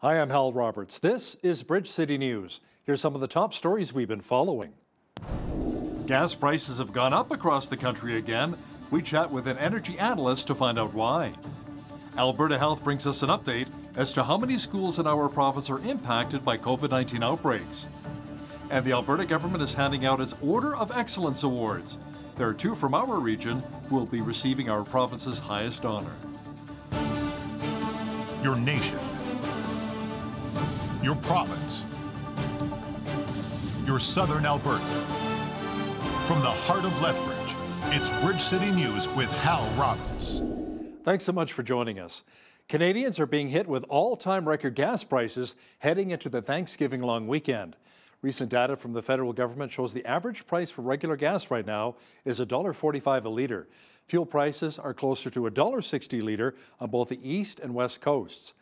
Hi, I'm Hal Roberts. This is Bridge City News. Here's some of the top stories we've been following. Gas prices have gone up across the country again. We chat with an energy analyst to find out why. Alberta Health brings us an update as to how many schools in our province are impacted by COVID-19 outbreaks. And the Alberta government is handing out its Order of Excellence Awards. There are 2 from our region who will be receiving our province's highest honor. Your nation, your province, your southern Alberta. From the heart of Lethbridge, it's Bridge City News with Hal Roberts. Thanks so much for joining us. Canadians are being hit with all-time record gas prices heading into the Thanksgiving long weekend. Recent data from the federal government shows the average price for regular gas right now is $1.45 a litre. Fuel prices are closer to $1.60 a litre on both the east and west coasts.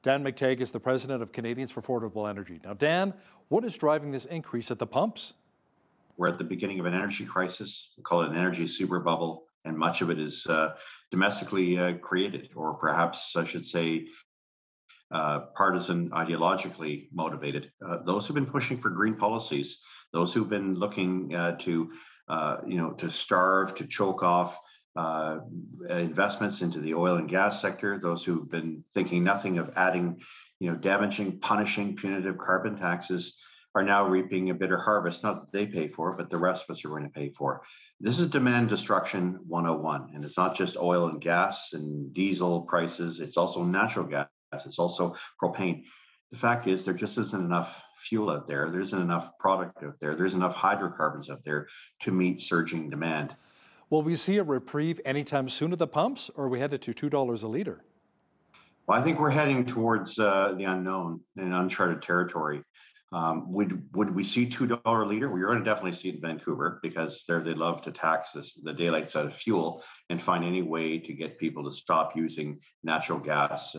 Dan McTague is the president of Canadians for Affordable Energy. Now, Dan, what is driving this increase at the pumps? We're at the beginning of an energy crisis. We call it an energy super bubble, and much of it is domestically created, or perhaps I should say partisan, ideologically motivated. Those who've been pushing for green policies, those who've been looking to starve, to choke off investments into the oil and gas sector, those who've been thinking nothing of adding, damaging, punishing, punitive carbon taxes, are now reaping a bitter harvest, not that they pay for, but the rest of us are going to pay for. This is demand destruction 101, and it's not just oil and gas and diesel prices, it's also natural gas, it's also propane. The fact is there just isn't enough fuel out there, there isn't enough product out there, there isn't enough hydrocarbons out there to meet surging demand. Will we see a reprieve anytime soon at the pumps, or are we headed to $2 a litre? Well, I think we're heading towards the unknown and uncharted territory. Would we see $2 a litre? We're going to definitely see it in Vancouver, because there they love to tax the daylights out of fuel and find any way to get people to stop using natural gas,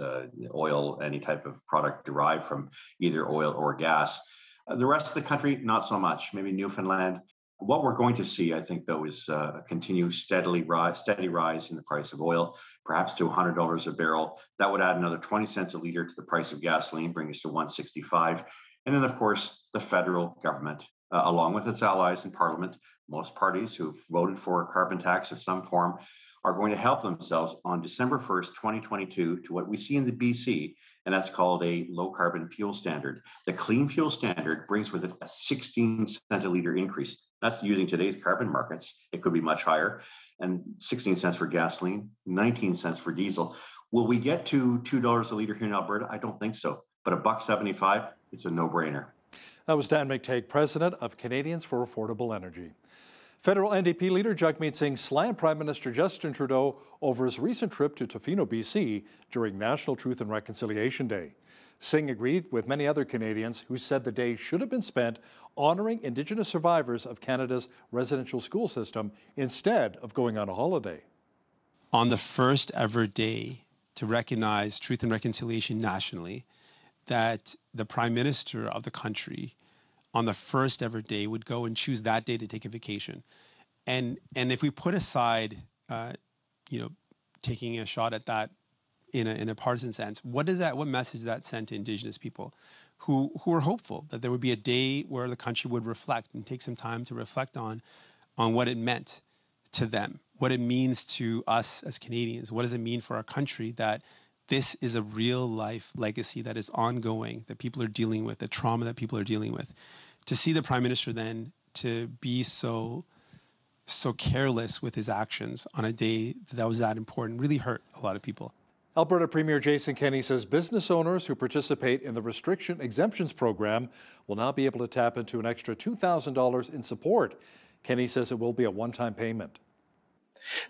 oil, any type of product derived from either oil or gas. The rest of the country, not so much. Maybe Newfoundland. What we're going to see, I think, though, is a continued steady rise in the price of oil, perhaps to $100 a barrel. That would add another 20 cents a litre to the price of gasoline, bring us to $1.65. And then, of course, the federal government, along with its allies in Parliament, most parties who've voted for a carbon tax of some form, are going to help themselves on December 1st, 2022, to what we see in the BC, and that's called a low-carbon fuel standard. The clean fuel standard brings with it a 16 cent a litre increase. That's using today's carbon markets. It could be much higher, and 16 cents for gasoline, 19 cents for diesel. Will we get to $2 a litre here in Alberta? I don't think so. But $1.75, it's a no-brainer. That was Dan McTague, president of Canadians for Affordable Energy. Federal NDP leader Jagmeet Singh slammed Prime Minister Justin Trudeau over his recent trip to Tofino, BC during National Truth and Reconciliation Day. Singh agreed with many other Canadians who said the day should have been spent honouring Indigenous survivors of Canada's residential school system instead of going on a holiday. On the first ever day to recognize Truth and Reconciliation nationally, that the Prime Minister of the country on the first ever day would go and choose that day to take a vacation. And if we put aside, taking a shot at that in a partisan sense, what message does that send to Indigenous people who are hopeful that there would be a day where the country would reflect and take some time to reflect on what it meant to them, what it means to us as Canadians, what does it mean for our country that this is a real life legacy that is ongoing, that people are dealing with, the trauma that people are dealing with. To see the Prime Minister then to be so careless with his actions on a day that was that important really hurt a lot of people. Alberta Premier Jason Kenney says business owners who participate in the Restriction Exemptions program will now be able to tap into an extra $2,000 in support. Kenney says it will be a one-time payment.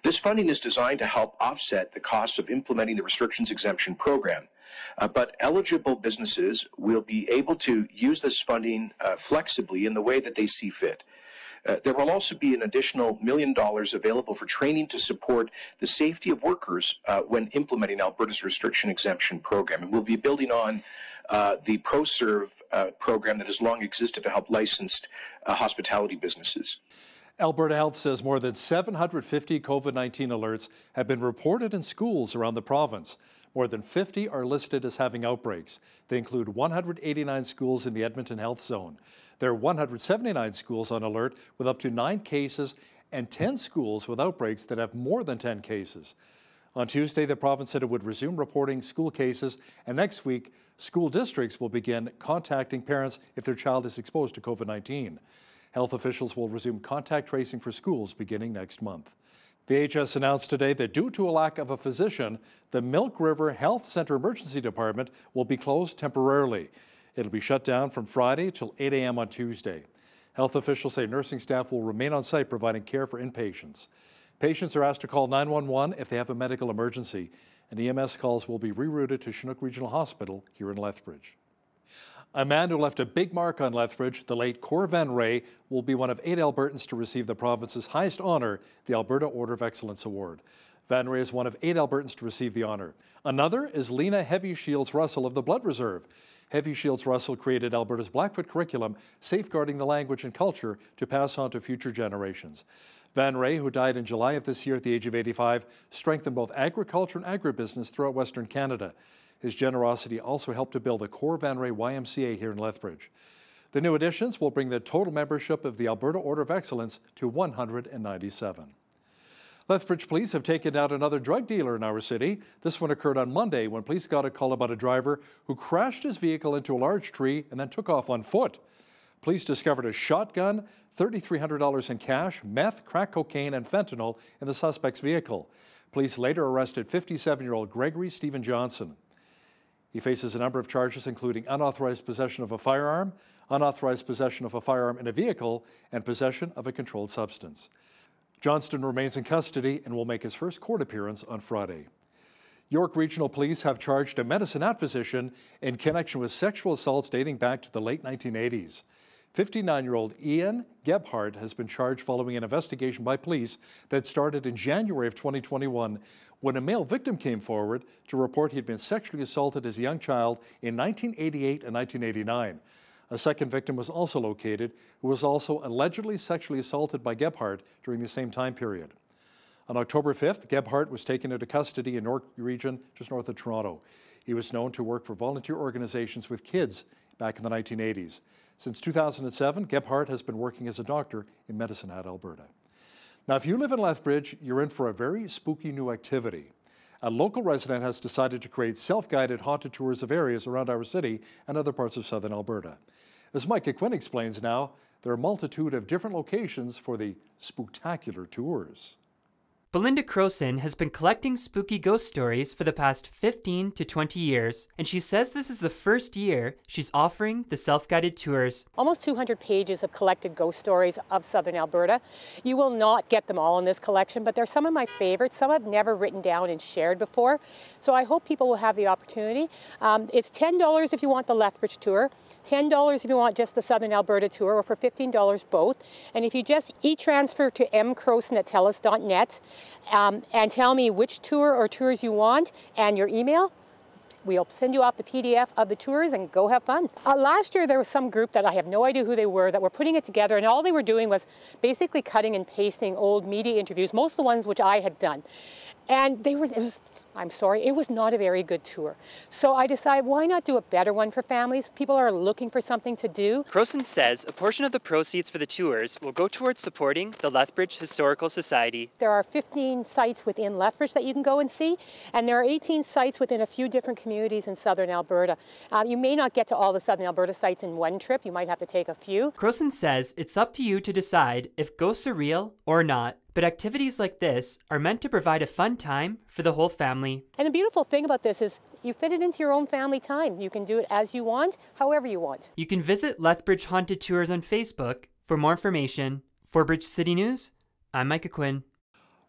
This funding is designed to help offset the costs of implementing the Restrictions Exemption program, but eligible businesses will be able to use this funding flexibly in the way that they see fit. There will also be an additional $1 million available for training to support the safety of workers when implementing Alberta's Restriction Exemption program. And we'll be building on the ProServe program that has long existed to help licensed hospitality businesses. Alberta Health says more than 750 COVID-19 alerts have been reported in schools around the province. More than 50 are listed as having outbreaks. They include 189 schools in the Edmonton Health Zone. There are 179 schools on alert with up to 9 cases and 10 schools with outbreaks that have more than 10 cases. On Tuesday, the province said it would resume reporting school cases, and next week, school districts will begin contacting parents if their child is exposed to COVID-19. Health officials will resume contact tracing for schools beginning next month. The HS announced today that due to a lack of a physician, the Milk River Health Centre Emergency Department will be closed temporarily. It'll be shut down from Friday till 8 a.m. on Tuesday. Health officials say nursing staff will remain on site providing care for inpatients. Patients are asked to call 911 if they have a medical emergency, and EMS calls will be rerouted to Chinook Regional Hospital here in Lethbridge. A man who left a big mark on Lethbridge, the late Cor Van Ray, will be one of 8 Albertans to receive the province's highest honour, the Alberta Order of Excellence Award. Van Ray is one of 8 Albertans to receive the honour. Another is Lena Heavy Shields Russell of the Blood Reserve. Heavy Shields Russell created Alberta's Blackfoot curriculum, safeguarding the language and culture to pass on to future generations. Van Ray, who died in July of this year at the age of 85, strengthened both agriculture and agribusiness throughout Western Canada. His generosity also helped to build the Cor Van Ray YMCA here in Lethbridge. The new additions will bring the total membership of the Alberta Order of Excellence to 197. Lethbridge police have taken out another drug dealer in our city. This one occurred on Monday when police got a call about a driver who crashed his vehicle into a large tree and then took off on foot. Police discovered a shotgun, $3,300 in cash, meth, crack cocaine, and fentanyl in the suspect's vehicle. Police later arrested 57-year-old Gregory Stephen Johnson. He faces a number of charges, including unauthorized possession of a firearm, unauthorized possession of a firearm in a vehicle, and possession of a controlled substance. Johnston remains in custody and will make his first court appearance on Friday. York Regional Police have charged a medicine-at physician in connection with sexual assaults dating back to the late 1980s. 59-year-old Ian Gebhardt has been charged following an investigation by police that started in January of 2021 when a male victim came forward to report he had been sexually assaulted as a young child in 1988 and 1989. A second victim was also located, who was also allegedly sexually assaulted by Gebhardt during the same time period. On October 5th, Gebhardt was taken into custody in York Region, just north of Toronto. He was known to work for volunteer organizations with kids back in the 1980s. Since 2007, Gebhardt has been working as a doctor in Medicine-Hat, Alberta. Now, if you live in Lethbridge, you're in for a very spooky new activity. A local resident has decided to create self-guided haunted tours of areas around our city and other parts of southern Alberta. As Micah Quinn explains now, there are a multitude of different locations for the spooktacular tours. Belinda Croson has been collecting spooky ghost stories for the past 15 to 20 years, and she says this is the first year she's offering the self-guided tours. Almost 200 pages of collected ghost stories of southern Alberta. You will not get them all in this collection, but they're some of my favorites. Some I've never written down and shared before, so I hope people will have the opportunity. It's $10 if you want the Lethbridge tour, $10 if you want just the Southern Alberta tour, or for $15 both. And if you just e-transfer to mcroson@telus.net and tell me which tour or tours you want and your email, we'll send you off the PDF of the tours and go have fun. Last year there was some group that I have no idea who they were that were putting it together, and all they were doing was basically cutting and pasting old media interviews, most of the ones which I had done. And I'm sorry, it was not a very good tour. So I decided, why not do a better one for families? People are looking for something to do. Croson says a portion of the proceeds for the tours will go towards supporting the Lethbridge Historical Society. There are 15 sites within Lethbridge that you can go and see, and there are 18 sites within a few different communities in southern Alberta. You may not get to all the southern Alberta sites in one trip. You might have to take a few. Croson says it's up to you to decide if ghosts are real or not. But activities like this are meant to provide a fun time for the whole family. And the beautiful thing about this is you fit it into your own family time. You can do it as you want, however you want. You can visit Lethbridge Haunted Tours on Facebook for more information. For Bridge City News, I'm Micah Quinn.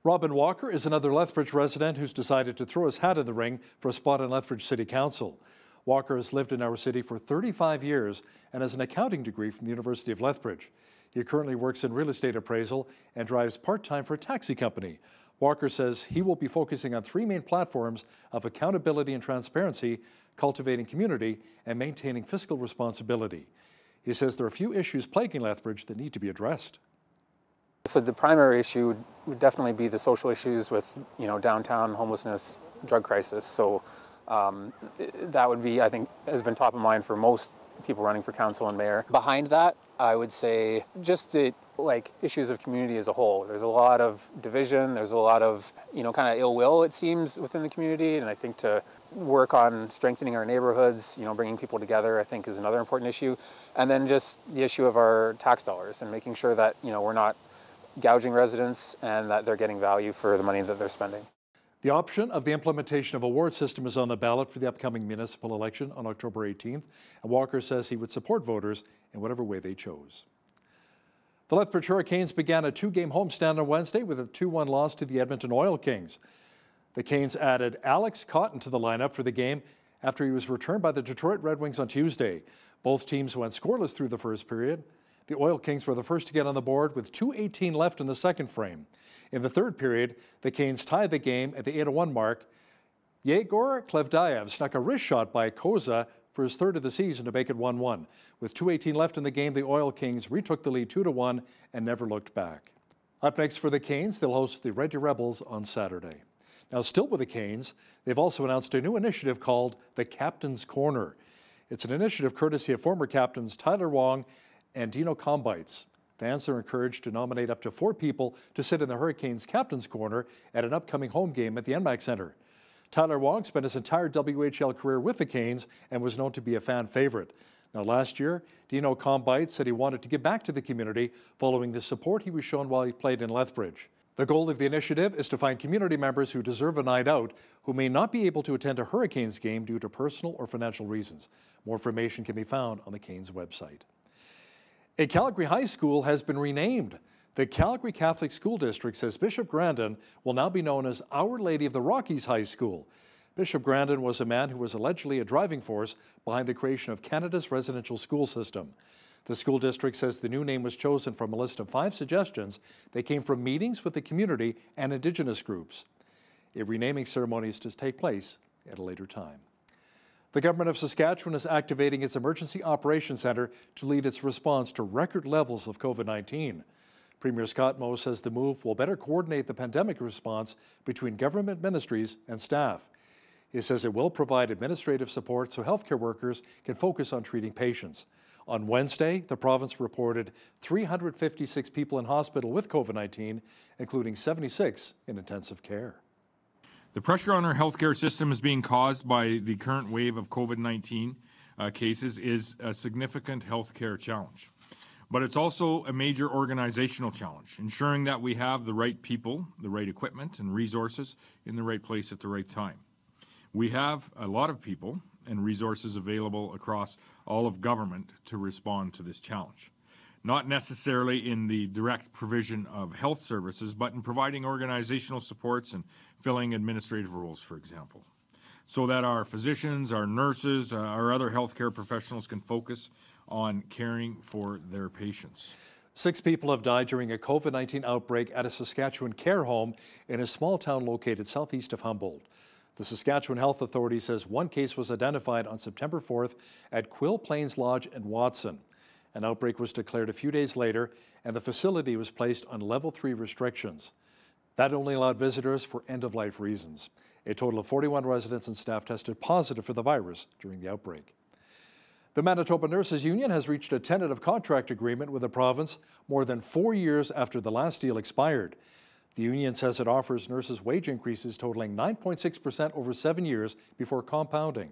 Robin Walker is another Lethbridge resident who's decided to throw his hat in the ring for a spot on Lethbridge City Council. Walker has lived in our city for 35 years and has an accounting degree from the University of Lethbridge. He currently works in real estate appraisal and drives part-time for a taxi company. Walker says he will be focusing on 3 main platforms of accountability and transparency, cultivating community, and maintaining fiscal responsibility. He says there are a few issues plaguing Lethbridge that need to be addressed. So the primary issue would definitely be the social issues with, downtown homelessness, drug crisis. So That would be, I think, has been top of mind for most people running for council and mayor. Behind that, I would say just the issues of community as a whole. There's a lot of division, there's a lot of, kind of ill will, it seems, within the community, and I think to work on strengthening our neighborhoods, bringing people together, I think is another important issue. And then just the issue of our tax dollars and making sure that, we're not gouging residents and that they're getting value for the money that they're spending. The option of the implementation of a ward system is on the ballot for the upcoming municipal election on October 18th, and Walker says he would support voters in whatever way they chose. The Lethbridge Hurricanes began a 2-game homestand on Wednesday with a 2-1 loss to the Edmonton Oil Kings. The Canes added Alex Cotton to the lineup for the game after he was returned by the Detroit Red Wings on Tuesday. Both teams went scoreless through the first period. The Oil Kings were the first to get on the board with 2:18 left in the second frame. In the third period, the Canes tied the game at the 8:01 mark. Yegor Klevdaev snuck a wrist shot by Cova for his third of the season to make it 1-1. With 2:18 left in the game, the Oil Kings retook the lead 2-1 and never looked back. Up next for the Canes, they'll host the Red Deer Rebels on Saturday. Now, still with the Canes, they've also announced a new initiative called the Captain's Corner. It's an initiative courtesy of former captains Tyler Wong and Dino Combites. Fans are encouraged to nominate up to 4 people to sit in the Hurricanes' Captain's Corner at an upcoming home game at the NMAC Centre. Tyler Wong spent his entire WHL career with the Canes and was known to be a fan favorite. Now, last year, Dino Combites said he wanted to give back to the community following the support he was shown while he played in Lethbridge. The goal of the initiative is to find community members who deserve a night out who may not be able to attend a Hurricanes game due to personal or financial reasons. More information can be found on the Canes website. A Calgary high school has been renamed. The Calgary Catholic School District says Bishop Grandin will now be known as Our Lady of the Rockies High School. Bishop Grandin was a man who was allegedly a driving force behind the creation of Canada's residential school system. The school district says the new name was chosen from a list of 5 suggestions that came from meetings with the community and Indigenous groups. A renaming ceremony is to take place at a later time. The government of Saskatchewan is activating its Emergency Operations Centre to lead its response to record levels of COVID-19. Premier Scott Moe says the move will better coordinate the pandemic response between government ministries and staff. He says it will provide administrative support so healthcare workers can focus on treating patients. On Wednesday, the province reported 356 people in hospital with COVID-19, including 76 in intensive care. The pressure on our healthcare system is being caused by the current wave of COVID-19 cases is a significant healthcare challenge. But it's also a major organizational challenge, ensuring that we have the right people, the right equipment and resources in the right place at the right time. We have a lot of people and resources available across all of government to respond to this challenge. Not necessarily in the direct provision of health services, but in providing organizational supports and filling administrative roles, for example, so that our physicians, our nurses, our other healthcare professionals can focus on caring for their patients. 6 people have died during a COVID-19 outbreak at a Saskatchewan care home in a small town located southeast of Humboldt. The Saskatchewan Health Authority says 1 case was identified on September 4th at Quill Plains Lodge in Watson. An outbreak was declared a few days later, and the facility was placed on Level 3 restrictions. That only allowed visitors for end-of-life reasons. A total of 41 residents and staff tested positive for the virus during the outbreak. The Manitoba Nurses Union has reached a tentative contract agreement with the province more than 4 years after the last deal expired. The union says it offers nurses wage increases totaling 9.6% over 7 years before compounding.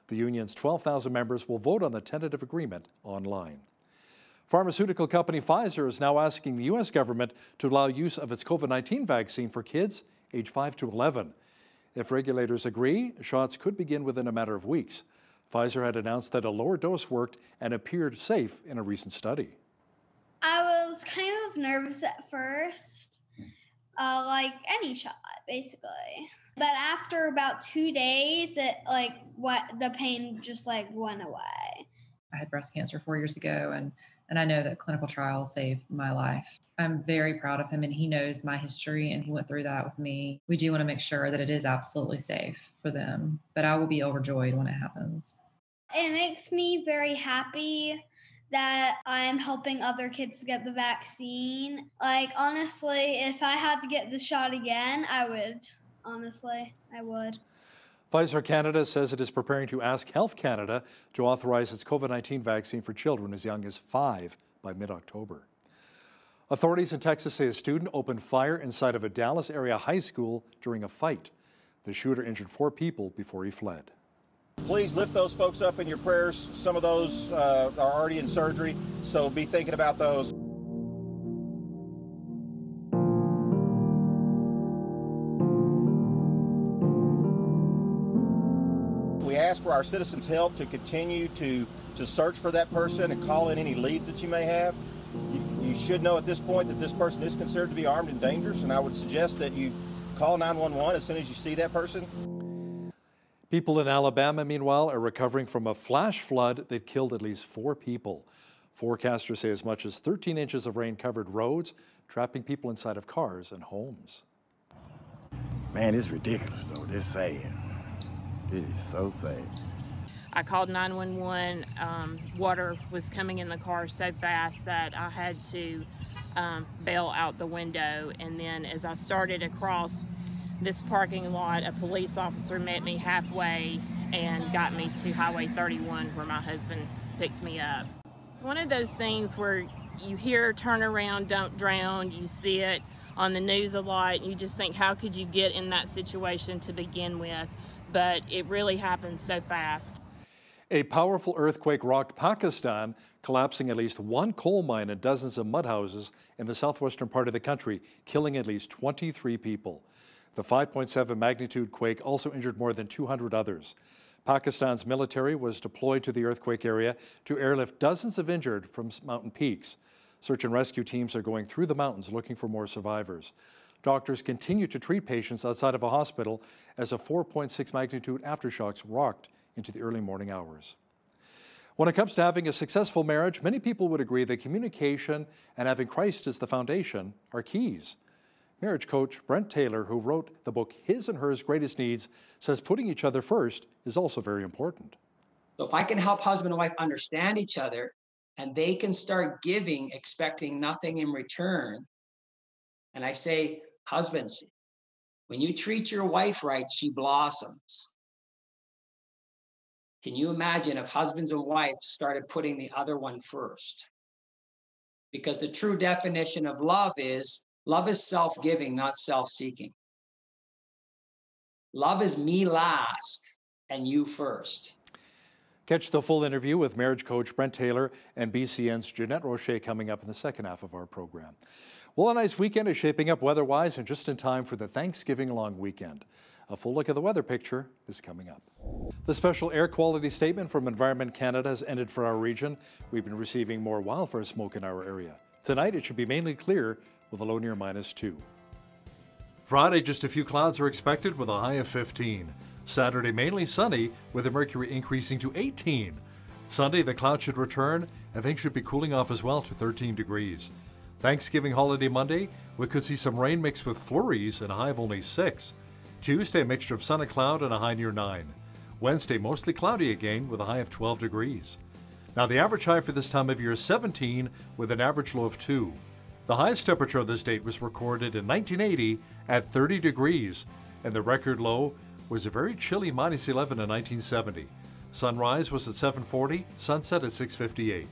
The union's 12,000 members will vote on the tentative agreement online. Pharmaceutical company Pfizer is now asking the U.S. government to allow use of its COVID-19 vaccine for kids aged 5 to 11. If regulators agree, shots could begin within a matter of weeks. Pfizer had announced that a lower dose worked and appeared safe in a recent study. I was kind of nervous at first. Like any shot, basically. But after about 2 days, the pain just went away. I had breast cancer 4 years ago, and I know that clinical trials saved my life. I'm very proud of him, and he knows my history, and he went through that with me. We do want to make sure that it is absolutely safe for them, but I will be overjoyed when it happens. It makes me very happy that I'm helping other kids get the vaccine. Honestly, if I had to get the shot again, I would. Honestly, I would. Pfizer Canada says it is preparing to ask Health Canada to authorize its COVID-19 vaccine for children as young as 5 by mid-October. Authorities in Texas say a student opened fire inside of a Dallas area high school during a fight. The shooter injured 4 people before he fled. Please lift those folks up in your prayers. Some of those are already in surgery, so be thinking about those. We ask for our citizens' help to continue to search for that person and call in any leads that you may have. You should know at this point that this person is considered to be armed and dangerous, and I would suggest that you call 911 as soon as you see that person. People in Alabama, meanwhile, are recovering from a flash flood that killed at least 4 people. Forecasters say as much as 13 inches of rain covered roads, trapping people inside of cars and homes. Man, it's ridiculous, though. It's sad. It is so sad. I called 911. Water was coming in the car so fast that I had to bail out the window. And then as I started across this parking lot, a police officer met me halfway and got me to Highway 31 where my husband picked me up. It's one of those things where you hear turn around, don't drown, you see it on the news a lot, and you just think, how could you get in that situation to begin with? But it really happened so fast. A powerful earthquake rocked Pakistan, collapsing at least 1 coal mine and dozens of mud houses in the southwestern part of the country, killing at least 23 people. The 5.7 magnitude quake also injured more than 200 others. Pakistan's military was deployed to the earthquake area to airlift dozens of injured from mountain peaks. Search and rescue teams are going through the mountains looking for more survivors. Doctors continue to treat patients outside of a hospital as a 4.6 magnitude aftershocks rocked into the early morning hours. When it comes to having a successful marriage, many people would agree that communication and having Christ as the foundation are keys. Marriage coach Brent Taylor, who wrote the book His and Hers Greatest Needs, says putting each other first is also very important. So if I can help husband and wife understand each other and they can start giving, expecting nothing in return, and I say, husbands, when you treat your wife right, she blossoms. Can you imagine if husbands and wives started putting the other one first? Because the true definition of love is self-giving, not self-seeking. Love is me last and you first. Catch the full interview with marriage coach Brent Taylor and BCN's Jeanette Rocher coming up in the second half of our program. Well, a nice weekend is shaping up weather-wise and just in time for the Thanksgiving long weekend. A full look at the weather picture is coming up. The special air quality statement from Environment Canada has ended for our region. We've been receiving more wildfire smoke in our area. Tonight, it should be mainly clear with a low near -2. Friday, just a few clouds are expected with a high of 15. Saturday, mainly sunny with the mercury increasing to 18. Sunday, the clouds should return and things should be cooling off as well to 13 degrees. Thanksgiving holiday Monday, we could see some rain mixed with flurries and a high of only 6. Tuesday, a mixture of sun and cloud and a high near 9. Wednesday, mostly cloudy again with a high of 12 degrees. Now, the average high for this time of year is 17 with an average low of 2. The highest temperature of this date was recorded in 1980 at 30 degrees, and the record low was a very chilly -11 in 1970. Sunrise was at 7:40, sunset at 6:58.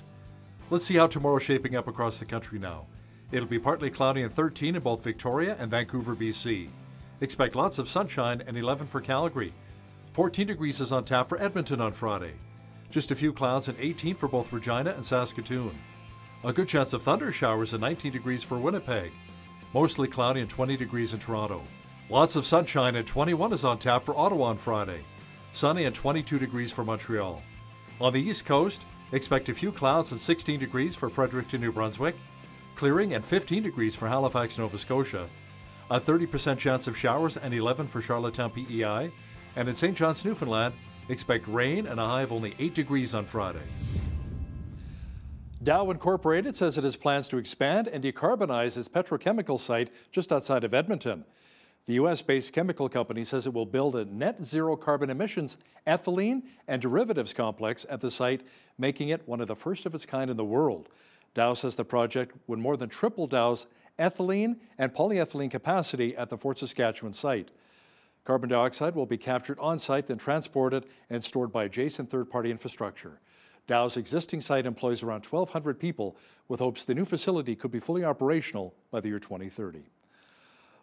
Let's see how tomorrow's shaping up across the country now. It'll be partly cloudy and 13 in both Victoria and Vancouver, BC. Expect lots of sunshine and 11 for Calgary. 14 degrees is on tap for Edmonton on Friday. Just a few clouds and 18 for both Regina and Saskatoon. A good chance of thunder showers and 19 degrees for Winnipeg. Mostly cloudy and 20 degrees in Toronto. Lots of sunshine and 21 is on tap for Ottawa on Friday. Sunny and 22 degrees for Montreal. On the East Coast, expect a few clouds and 16 degrees for Fredericton, New Brunswick. Clearing and 15 degrees for Halifax, Nova Scotia. A 30% chance of showers and 11 for Charlottetown, PEI. And in St. John's, Newfoundland, expect rain and a high of only 8 degrees on Friday. Dow Incorporated says it has plans to expand and decarbonize its petrochemical site just outside of Edmonton. The U.S.-based chemical company says it will build a net zero carbon emissions ethylene and derivatives complex at the site, making it one of the first of its kind in the world. Dow says the project would more than triple Dow's ethylene and polyethylene capacity at the Fort Saskatchewan site. Carbon dioxide will be captured on-site, then transported and stored by adjacent third-party infrastructure. Dow's existing site employs around 1,200 people, with hopes the new facility could be fully operational by the year 2030.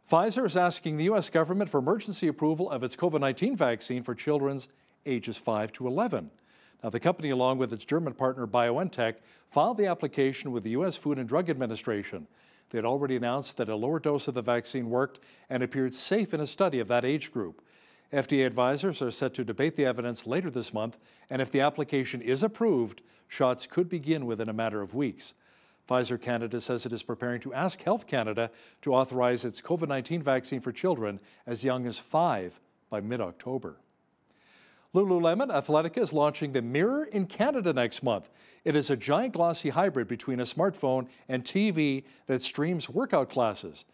Pfizer is asking the U.S. government for emergency approval of its COVID-19 vaccine for children's ages 5 to 11. Now, the company, along with its German partner BioNTech, filed the application with the U.S. Food and Drug Administration. They had already announced that a lower dose of the vaccine worked and appeared safe in a study of that age group. FDA advisors are set to debate the evidence later this month, and if the application is approved, shots could begin within a matter of weeks. Pfizer Canada says it is preparing to ask Health Canada to authorize its COVID-19 vaccine for children as young as 5 by mid-October. Lululemon Athletica is launching the Mirror in Canada next month. It is a giant glossy hybrid between a smartphone and TV that streams workout classes.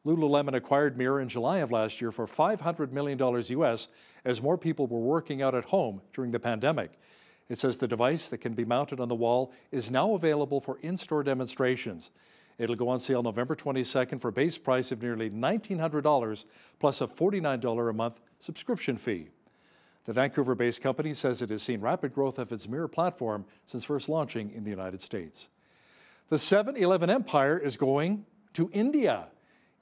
Lululemon acquired Mirror in July of last year for $500 million US as more people were working out at home during the pandemic. It says the device that can be mounted on the wall is now available for in-store demonstrations. It'll go on sale November 22nd for a base price of nearly $1,900 plus a $49 a month subscription fee. The Vancouver-based company says it has seen rapid growth of its Mirror platform since first launching in the United States. The 7-Eleven empire is going to India.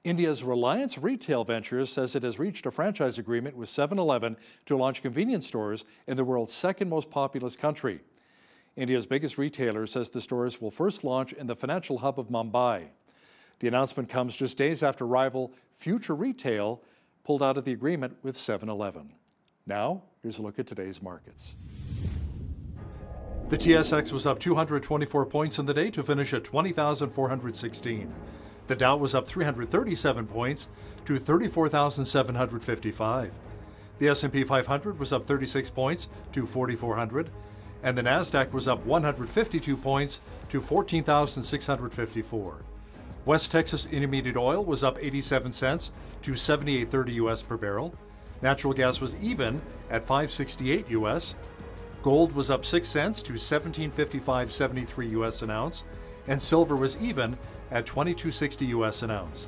India's Reliance Retail Ventures says it has reached a franchise agreement with 7-Eleven to launch convenience stores in the world's second most populous country. India's biggest retailer says the stores will first launch in the financial hub of Mumbai. The announcement comes just days after rival Future Retail pulled out of the agreement with 7-Eleven. Now, here's a look at today's markets. The TSX was up 224 points in the day to finish at 20,416. The Dow was up 337 points to 34,755. The S&P 500 was up 36 points to 4,400, and the Nasdaq was up 152 points to 14,654. West Texas Intermediate Oil was up 87 cents to 78.30 US per barrel. Natural gas was even at $5.68 US. Gold was up 6 cents to $17.55.73 US an ounce, and silver was even at $22.60 US an ounce.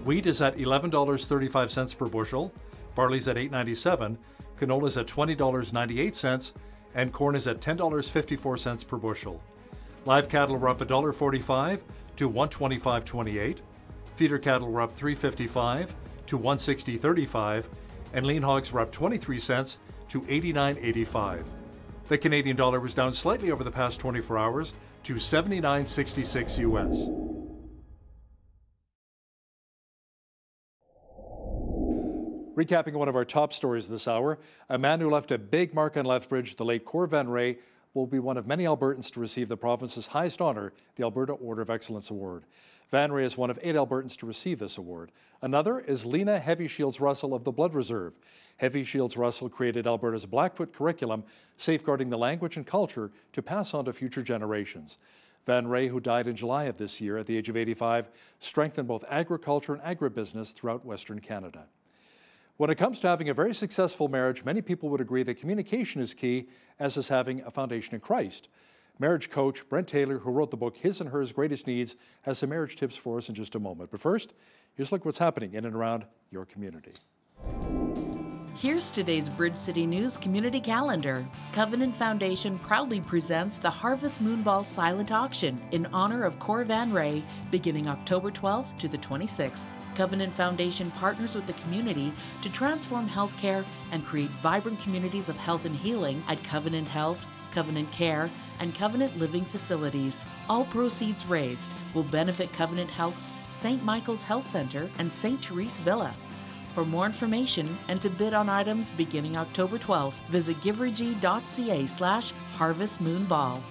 Wheat is at $11.35 per bushel, barley's at $8.97, canola's at $20.98, and corn is at $10.54 per bushel. Live cattle were up $1.45 to $125.28. Feeder cattle were up $3.55 to $160.35, and lean hogs were up 23 cents to $89.85. The Canadian dollar was down slightly over the past 24 hours to 79.66 US. Recapping one of our top stories this hour, a man who left a big mark on Lethbridge, the late Cor Van Ray, will be one of many Albertans to receive the province's highest honour, the Alberta Order of Excellence Award. Van Ray is one of 8 Albertans to receive this award. Another is Lena Heavy Shields Russell of the Blood Reserve. Heavy Shields Russell created Alberta's Blackfoot curriculum, safeguarding the language and culture to pass on to future generations. Van Ray, who died in July of this year at the age of 85, strengthened both agriculture and agribusiness throughout Western Canada. When it comes to having a very successful marriage, many people would agree that communication is key, as is having a foundation in Christ. Marriage coach Brent Taylor, who wrote the book His and Hers Greatest Needs, has some marriage tips for us in just a moment. But first, here's a look at what's happening in and around your community. Here's today's Bridge City News Community Calendar. Covenant Foundation proudly presents the Harvest Moonball Silent Auction in honor of Cor Van Ray, beginning October 12th to the 26th. Covenant Foundation partners with the community to transform healthcare and create vibrant communities of health and healing at Covenant Health, Covenant Care, and Covenant Living facilities. All proceeds raised will benefit Covenant Health's St. Michael's Health Center and St. Therese Villa. For more information and to bid on items beginning October 12th, visit givergy.ca/harvestmoonball.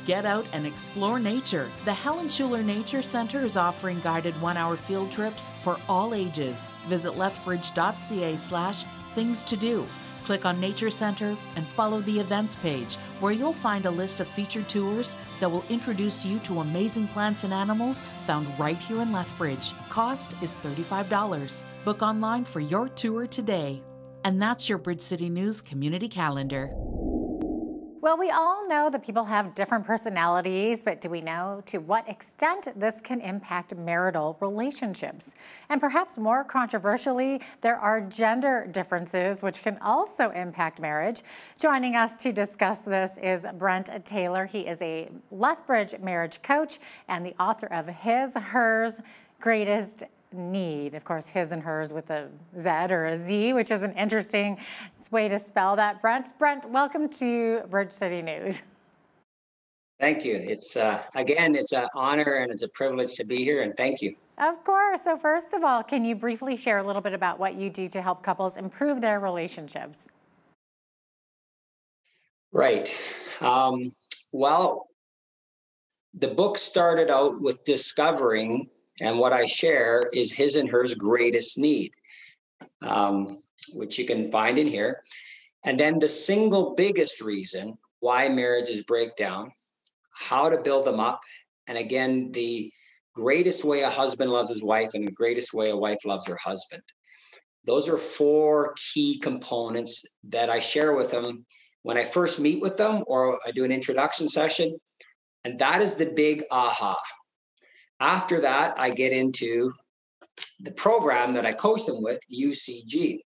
Get out and explore nature. The Helen Schuler Nature Center is offering guided 1-hour field trips for all ages. Visit lethbridge.ca/things to do. Click on Nature Center and follow the events page, where you'll find a list of featured tours that will introduce you to amazing plants and animals found right here in Lethbridge. Cost is $35. Book online for your tour today. And that's your Bridge City News Community Calendar. Well, we all know that people have different personalities, but do we know to what extent this can impact marital relationships? And perhaps more controversially, there are gender differences which can also impact marriage. Joining us to discuss this is Brent Taylor. He is a Lethbridge marriage coach and the author of His, Hers, Greatest Need. Of course, his and hers with a Z or a Z, which is an interesting way to spell that. Brent, welcome to Bridge City News. Thank you. It's again, it's an honor and it's a privilege to be here, and thank you. Of course. So first of all, can you briefly share a little bit about what you do to help couples improve their relationships? Right. Well, the book started out with discovering, and what I share is his and hers greatest need, which you can find in here. And then the single biggest reason why marriages break down, how to build them up. And again, the greatest way a husband loves his wife and the greatest way a wife loves her husband. Those are 4 key components that I share with them when I first meet with them or I do an introduction session. And that is the big aha. After that, I get into the program that I coach them with, UCG,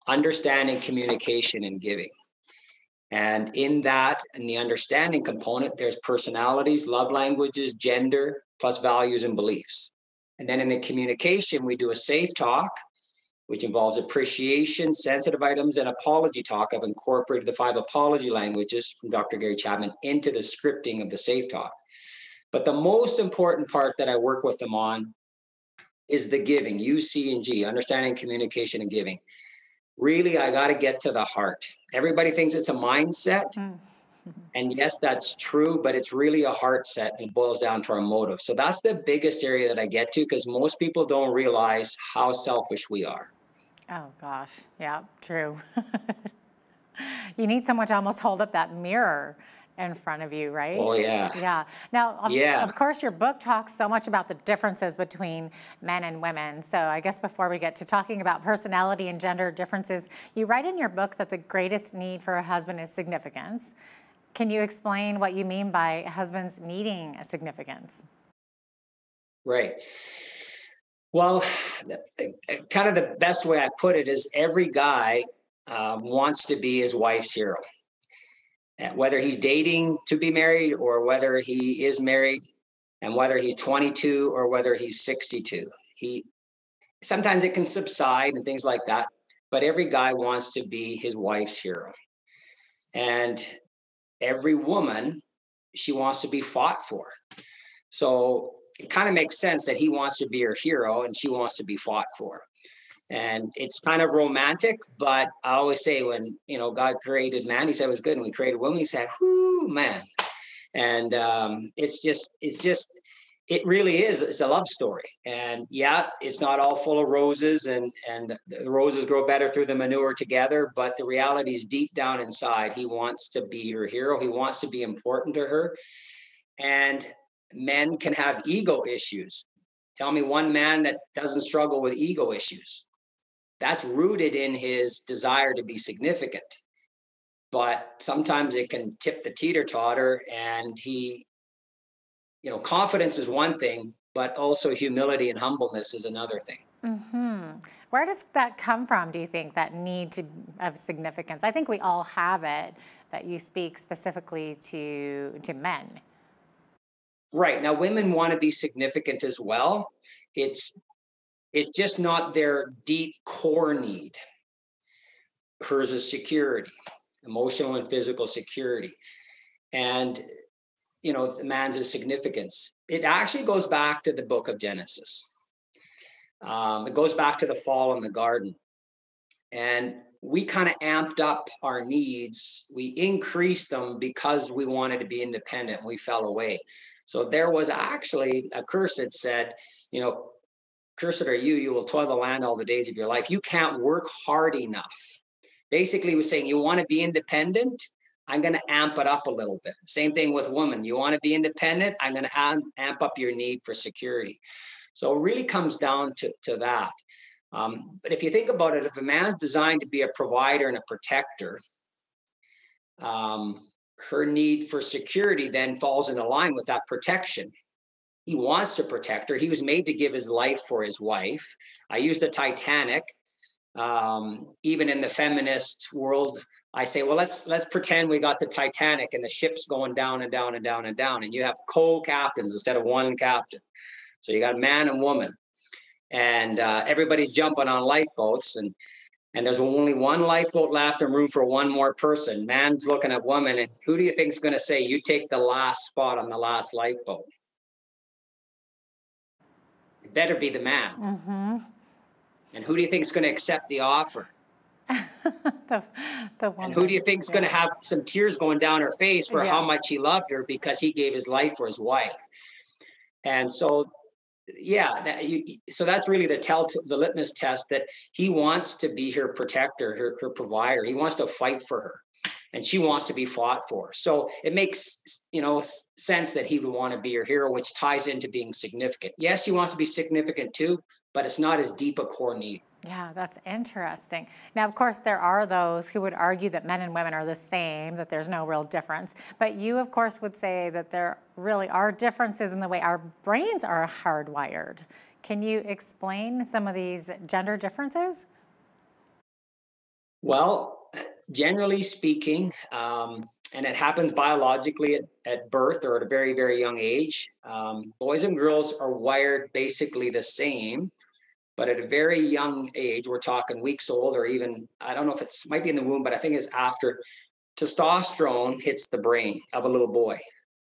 Understanding, Communication, and Giving. And in that, in the understanding component, there's personalities, love languages, gender, plus values and beliefs. And then in the communication, we do a safe talk, which involves appreciation, sensitive items, and apology talk. I've incorporated the 5 apology languages from Dr. Gary Chapman into the scripting of the safe talk. But the most important part that I work with them on is the giving, UC&G, Understanding, Communication, and Giving. Really, I got to get to the heart. Everybody thinks it's a mindset. And yes, that's true, but it's really a heart set and it boils down to our motive. So that's the biggest area that I get to because most people don't realize how selfish we are. Oh, gosh. Yeah, true. You need someone to almost hold up that mirror in front of you, right? Oh, yeah. Yeah. Now, of course, your book talks so much about the differences between men and women. So I guess before we get to talking about personality and gender differences, you write in your book that the greatest need for a husband is significance. Can you explain what you mean by husbands needing a significance? Right. Well, kind of the best way I put it is every guy wants to be his wife's hero. Whether he's dating to be married or whether he is married and whether he's 22 or whether he's 62. Sometimes it can subside and things like that, but every guy wants to be his wife's hero. And every woman, she wants to be fought for. So it kind of makes sense that he wants to be her hero and she wants to be fought for. And it's kind of romantic, but I always say when, God created man, he said it was good. And we created woman, he said, whoo, man. And it really is. It's a love story. And yeah, it's not all full of roses and the roses grow better through the manure together. But the reality is deep down inside, he wants to be her hero. He wants to be important to her. And men can have ego issues. Tell me one man that doesn't struggle with ego issues. That's rooted in his desire to be significant. But sometimes it can tip the teeter-totter and confidence is one thing, but also humility and humbleness is another thing. Mm-hmm. Where does that come from, do you think, that need of significance? I think we all have it, but you speak specifically to men. Right. Now, women want to be significant as well. It's just not their deep core need. Hers is security, emotional and physical security. And, the man's is significance. It actually goes back to the book of Genesis. It goes back to the fall in the garden. And we kind of amped up our needs. We increased them because we wanted to be independent. We fell away. So there was actually a curse that said, cursed are you, you will toil the land all the days of your life. You can't work hard enough. Basically, he was saying, you want to be independent? I'm going to amp it up a little bit. Same thing with women. You want to be independent? I'm going to amp up your need for security. So it really comes down to that. But if you think about it, if a man's designed to be a provider and a protector, her need for security then falls into line with that protection. He wants to protect her. He was made to give his life for his wife. I use the Titanic. Even in the feminist world, I say, well, let's pretend we got the Titanic and the ship's going down and down and down and down, and you have co-captains instead of one captain. So you got man and woman, and everybody's jumping on lifeboats, and there's only one lifeboat left and room for one more person. Man's looking at woman, and who do you think is going to say, you take the last spot on the last lifeboat? It better be the man. Mm-hmm. And who do you think is going to accept the offer? the woman. And who do you think is going to have some tears going down her face for how much he loved her because he gave his life for his wife? And so, so that's really the litmus test, that he wants to be her protector, her provider. He wants to fight for her, and she wants to be fought for. So it makes, sense that he would want to be her hero, which ties into being significant. Yes, she wants to be significant too, but it's not as deep a core need. Yeah, that's interesting. Now, of course, there are those who would argue that men and women are the same, that there's no real difference. But you, of course, would say that there really are differences in the way our brains are hardwired. Can you explain some of these gender differences? Well, generally speaking, and it happens biologically at birth or at a very, very young age, boys and girls are wired basically the same. But at a very young age, we're talking weeks old, or even, I don't know if it's might be in the womb, but I think it's after, testosterone hits the brain of a little boy.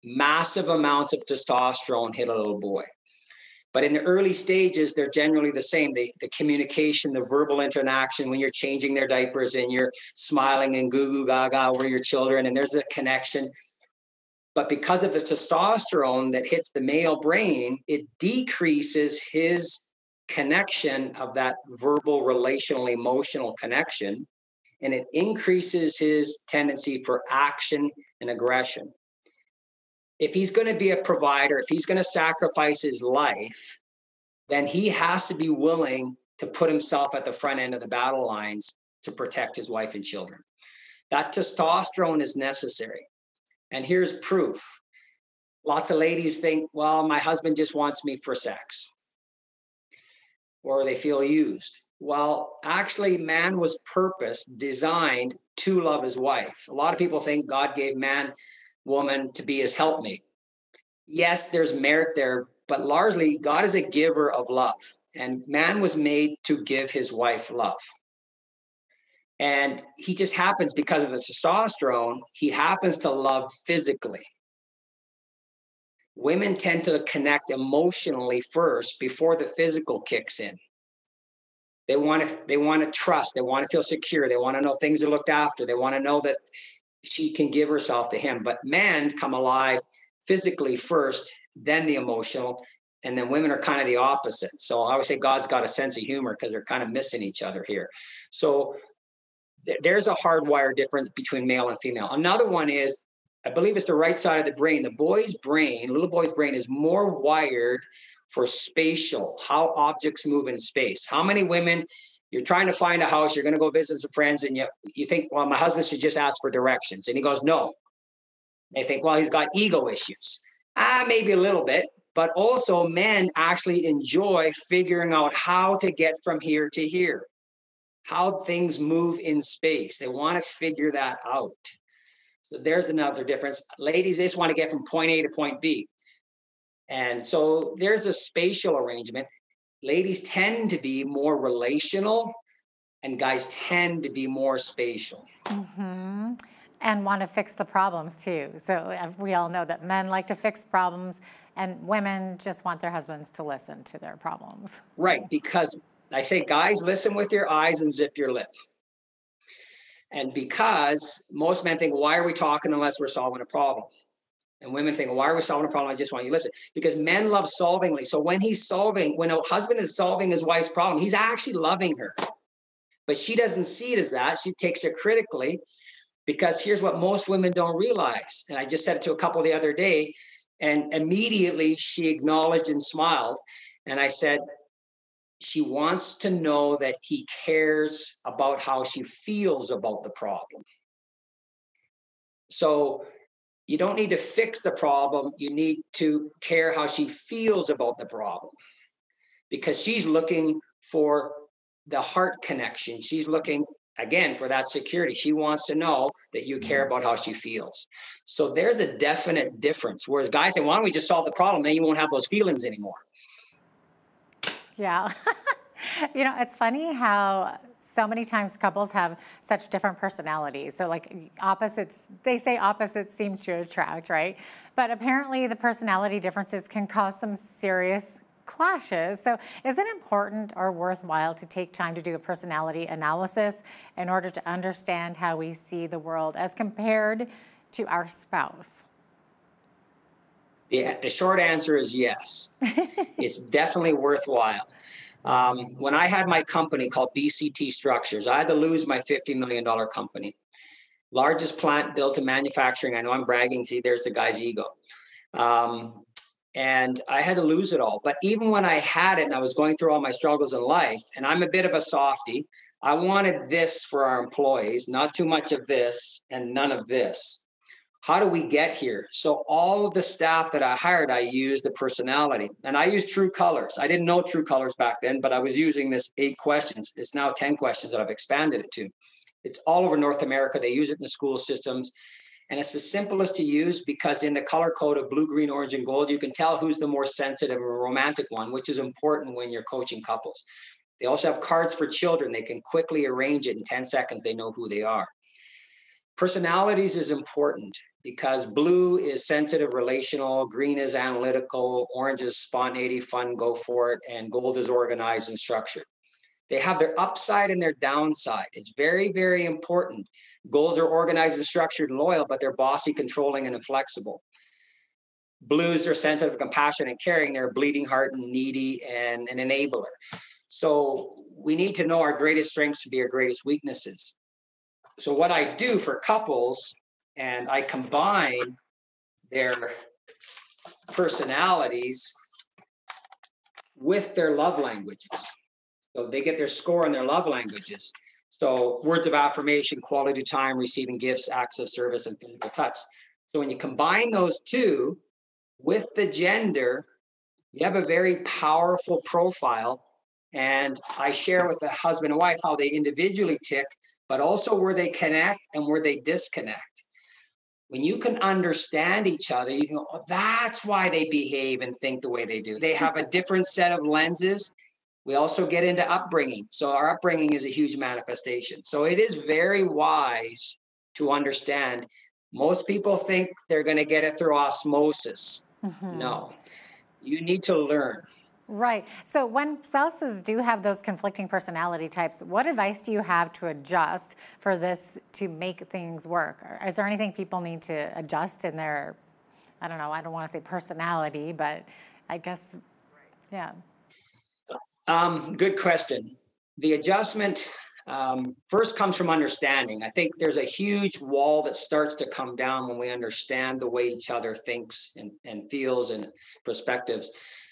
Massive amounts of testosterone hit a little boy. But in the early stages, they're generally the same. The communication, the verbal interaction, when you're changing their diapers and you're smiling and goo goo gaga over your children, and there's a connection. But because of the testosterone that hits the male brain, it decreases his connection of that verbal, relational, emotional connection, and it increases his tendency for action and aggression. If he's going to be a provider, if he's going to sacrifice his life, then he has to be willing to put himself at the front end of the battle lines to protect his wife and children. That testosterone is necessary. And here's proof. Lots of ladies think, well, my husband just wants me for sex, or they feel used. Well, actually, man was designed to love his wife. A lot of people think God gave man, woman to be his helpmate. Yes, there's merit there, but largely God is a giver of love, and man was made to give his wife love. And he just happens, because of the testosterone, he happens to love physically. Women tend to connect emotionally first before the physical kicks in. They want to trust. They want to feel secure. They want to know things are looked after. They want to know that she can give herself to him. But men come alive physically first, then the emotional, and then women are kind of the opposite. So I would say God's got a sense of humor because they're kind of missing each other here. So there's a hardwired difference between male and female. Another one is, I believe it's the right side of the brain. The little boy's brain is more wired for spatial, how objects move in space. How many women, you're trying to find a house, you're going to go visit some friends, and you think, well, my husband should just ask for directions. And he goes, no. They think, well, he's got ego issues. Maybe a little bit, but also men actually enjoy figuring out how to get from here to here, how things move in space. They want to figure that out. So there's another difference. Ladies, they just want to get from point A to point B. And so there's a spatial arrangement. Ladies tend to be more relational, and guys tend to be more spatial. Mm-hmm. And want to fix the problems too. So we all know that men like to fix problems, and women just want their husbands to listen to their problems. Right, because I say, guys, listen with your eyes and zip your lip. And because most men think, why are we talking unless we're solving a problem? And women think, why are we solving a problem? I just want you to listen. Because men love solvingly. So when a husband is solving his wife's problem, he's actually loving her. But she doesn't see it as that. She takes it critically, because here's what most women don't realize. And I just said it to a couple the other day, and immediately she acknowledged and smiled. And I said, she wants to know that he cares about how she feels about the problem. So you don't need to fix the problem. You need to care how she feels about the problem, because she's looking for the heart connection. She's looking, again, for that security. She wants to know that you care about how she feels. So there's a definite difference. Whereas guys say, why don't we just solve the problem? Then you won't have those feelings anymore. Yeah. You know, it's funny how so many times couples have such different personalities. So like opposites, they say opposites seem to attract, right? But apparently the personality differences can cause some serious clashes. So is it important or worthwhile to take time to do a personality analysis in order to understand how we see the world as compared to our spouse? The short answer is yes. It's definitely worthwhile. When I had my company called BCT Structures, I had to lose my $50 million company. Largest plant built in manufacturing. I know I'm bragging. See, there's the guy's ego. And I had to lose it all. But even when I had it and I was going through all my struggles in life, and I'm a bit of a softie, I wanted this for our employees, not too much of this and none of this. How do we get here? So all of the staff that I hired, I used the personality, and I used True Colors. I didn't know True Colors back then, but I was using this 8 questions. It's now 10 questions that I've expanded it to. It's all over North America. They use it in the school systems, and it's the simplest to use because in the color code of blue, green, orange, and gold, you can tell who's the more sensitive or romantic one, which is important when you're coaching couples. They also have cards for children. They can quickly arrange it in 10 seconds. They know who they are. Personalities is important because blue is sensitive, relational, green is analytical, orange is spontaneity, fun, go for it, and gold is organized and structured. They have their upside and their downside. It's very, very important. Goals are organized and structured and loyal, but they're bossy, controlling, and inflexible. Blues are sensitive, compassionate, and caring. They're bleeding heart and needy and an enabler. So we need to know our greatest strengths to be our greatest weaknesses. So what I do for couples, and I combine their personalities with their love languages. So they get their score on their love languages. So words of affirmation, quality time, receiving gifts, acts of service, and physical touch. So when you combine those two with the gender, you have a very powerful profile. And I share with the husband and wife how they individually tick, but also where they connect and where they disconnect. When you can understand each other, you can go, oh, that's why they behave and think the way they do. They have a different set of lenses. We also get into upbringing. So our upbringing is a huge manifestation. So it is very wise to understand. Most people think they're going to get it through osmosis. Mm-hmm. No, you need to learn. Right. So when spouses do have those conflicting personality types, what advice do you have to adjust for this to make things work? Is there anything people need to adjust in their, I don't know, I don't want to say personality, but I guess, yeah. Good question. The adjustment first comes from understanding. I think there's a huge wall that starts to come down when we understand the way each other thinks and feels and perspectives.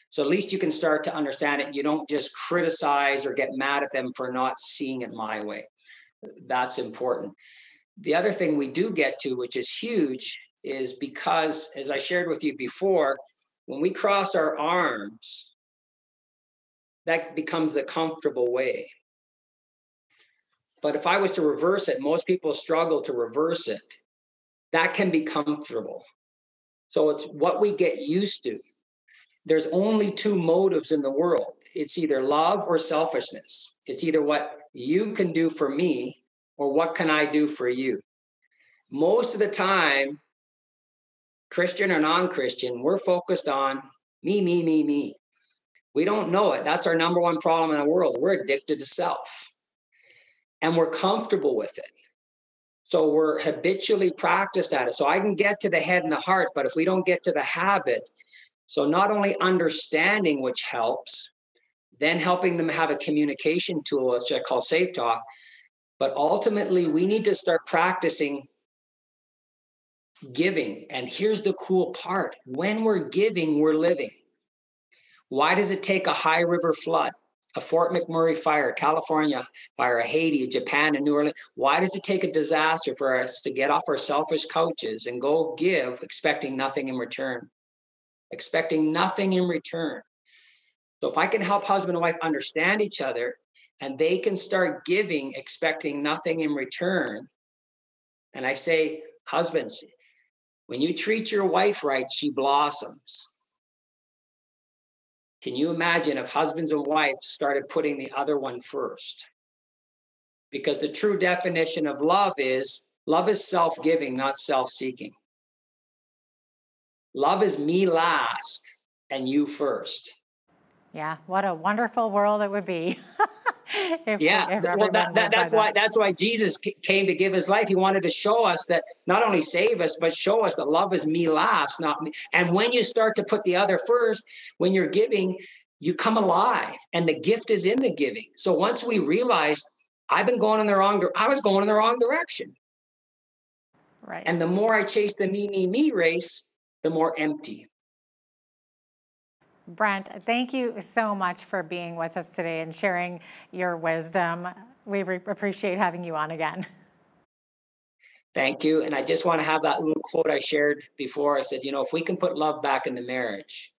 So at least you can start to understand it. You don't just criticize or get mad at them for not seeing it my way. That's important. The other thing we do get to, which is huge, is because, as I shared with you before, when we cross our arms, that becomes the comfortable way. But if I was to reverse it, most people struggle to reverse it. That can be comfortable. So it's what we get used to. There's only 2 motives in the world. It's either love or selfishness. It's either what you can do for me or what can I do for you. Most of the time, Christian or non-Christian, we're focused on me, me, me, me. We don't know it. That's our number one problem in the world. We're addicted to self. And we're comfortable with it. So we're habitually practiced at it. So I can get to the head and the heart, but if we don't get to the habit, so not only understanding, which helps, then helping them have a communication tool, which I call Safe Talk, but ultimately we need to start practicing giving. And here's the cool part. When we're giving, we're living. Why does it take a high river flood, a Fort McMurray fire, California fire, a Haiti, a Japan, and New Orleans. Why does it take a disaster for us to get off our selfish couches and go give, expecting nothing in return? Expecting nothing in return. So if I can help husband and wife understand each other and they can start giving, expecting nothing in return, and I say, husbands, when you treat your wife right, she blossoms. Can you imagine if husbands and wives started putting the other one first? Because the true definition of love is self-giving, not self-seeking. Love is me last and you first. Yeah, what a wonderful world it would be. That's why Jesus came to give his life. He wanted to show us that, not only save us, but show us that love is me last, not me. And when you start to put the other first, when you're giving, you come alive, and the gift is in the giving. So once we realize I was going in the wrong direction. Right. And the more I chase the me race, the more empty. Brent, thank you so much for being with us today and sharing your wisdom. We appreciate having you on again. Thank you. And I just want to have that little quote I shared before. I said, if we can put love back in the marriage,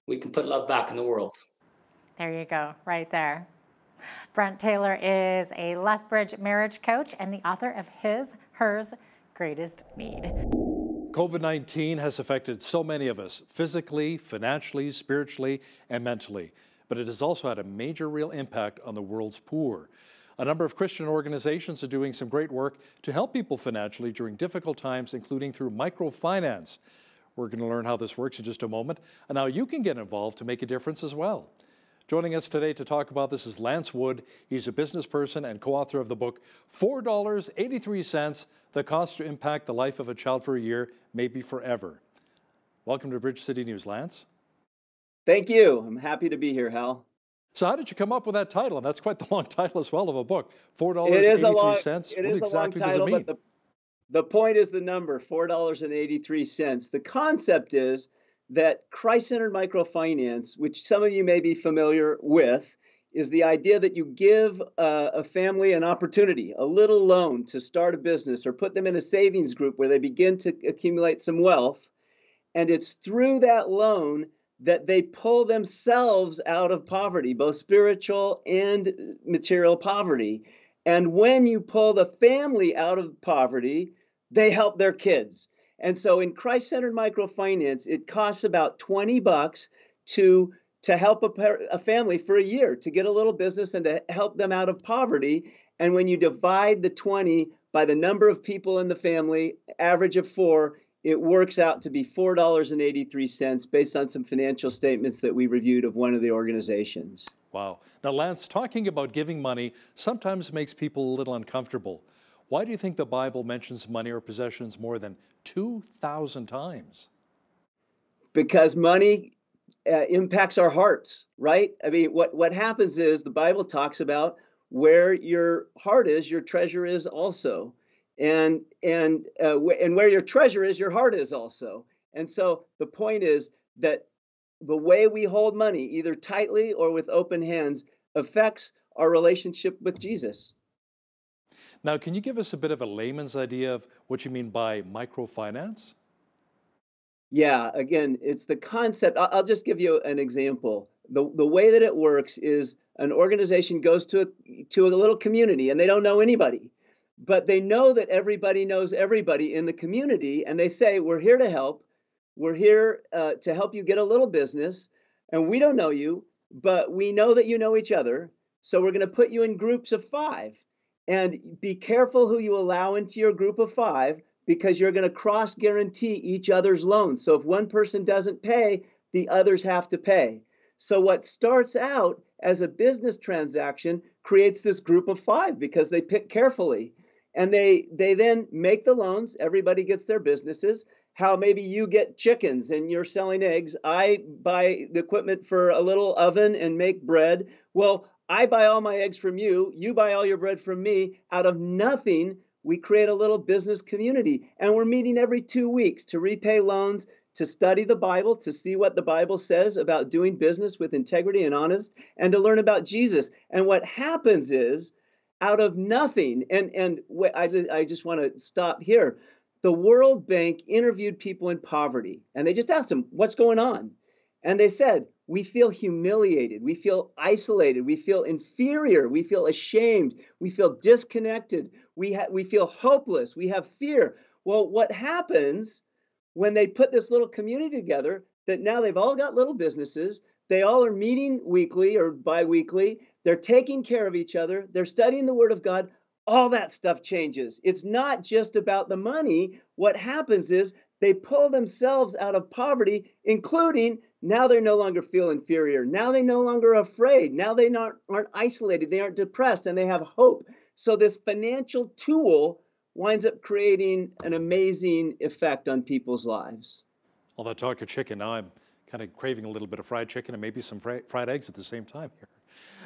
we can put love back in the world. There you go, right there. Brent Taylor is a Lethbridge marriage coach and the author of His, Hers, Greatest Need. COVID-19 has affected so many of us, physically, financially, spiritually, and mentally. But it has also had a major real impact on the world's poor. A number of Christian organizations are doing some great work to help people financially during difficult times, including through Microfinance. We're going to learn how this works in just a moment, and how you can get involved to make a difference as well. Joining us today to talk about this is Lance Wood. He's a business person and co-author of the book, $4.83, The Cost to Impact the Life of a Child for a Year, Maybe Forever. Welcome to Bridge City News, Lance. Thank you. I'm happy to be here, Hal. So how did you come up with that title? And that's quite the long title as well of a book, $4.83. It is a long title, but the point is the number, $4.83. The concept is that Christ-centered microfinance, which some of you may be familiar with, is the idea that you give a family an opportunity, a little loan to start a business or put them in a savings group where they begin to accumulate some wealth. And it's through that loan that they pull themselves out of poverty, both spiritual and material poverty. And when you pull the family out of poverty, they help their kids. And so in Christ-centered microfinance, it costs about $20 to help a family for a year, to get a little business and to help them out of poverty. And when you divide the 20 by the number of people in the family, average of 4, it works out to be $4.83 based on some financial statements that we reviewed of one of the organizations. Wow. Now, Lance, talking about giving money sometimes makes people a little uncomfortable. Why do you think the Bible mentions money or possessions more than 2,000 times? Because money impacts our hearts, right? I mean, what happens is the Bible talks about where your heart is, your treasure is also. And where your treasure is, your heart is also. And so the point is that the way we hold money, either tightly or with open hands, affects our relationship with Jesus. Now, can you give us a bit of a layman's idea of what you mean by microfinance? Yeah, again, it's the concept. I'll just give you an example. The way that it works is an organization goes to a little community and they don't know anybody. But they know that everybody knows everybody in the community, and they say, we're here to help. We're here to help you get a little business, and we don't know you, but we know that you know each other, so we're going to put you in groups of 5. And be careful who you allow into your group of 5, because you're going to cross-guarantee each other's loans. So if one person doesn't pay, the others have to pay. So what starts out as a business transaction creates this group of 5 because they pick carefully. And they then make the loans. Everybody gets their businesses. How maybe you get chickens and you're selling eggs. I buy the equipment for a little oven and make bread. Well, I buy all my eggs from you. You buy all your bread from me. Out of nothing, we create a little business community. And we're meeting every 2 weeks to repay loans, to study the Bible, to see what the Bible says about doing business with integrity and honest, and to learn about Jesus. And what happens is, out of nothing, I just want to stop here. The World Bank interviewed people in poverty, and they just asked them, what's going on? And they said, we feel humiliated, we feel isolated, we feel inferior, we feel ashamed, we feel disconnected, we feel hopeless, we have fear. Well, what happens when they put this little community together, that now they've all got little businesses, they all are meeting weekly or bi-weekly, they're taking care of each other, they're studying the Word of God, all that stuff changes. It's not just about the money. What happens is they pull themselves out of poverty, including now they no longer feel inferior. Now they no longer afraid. Now they aren't isolated. They aren't depressed, and they have hope. So this financial tool winds up creating an amazing effect on people's lives. All that talk of chicken, now I'm kind of craving a little bit of fried chicken and maybe some fried eggs at the same time here.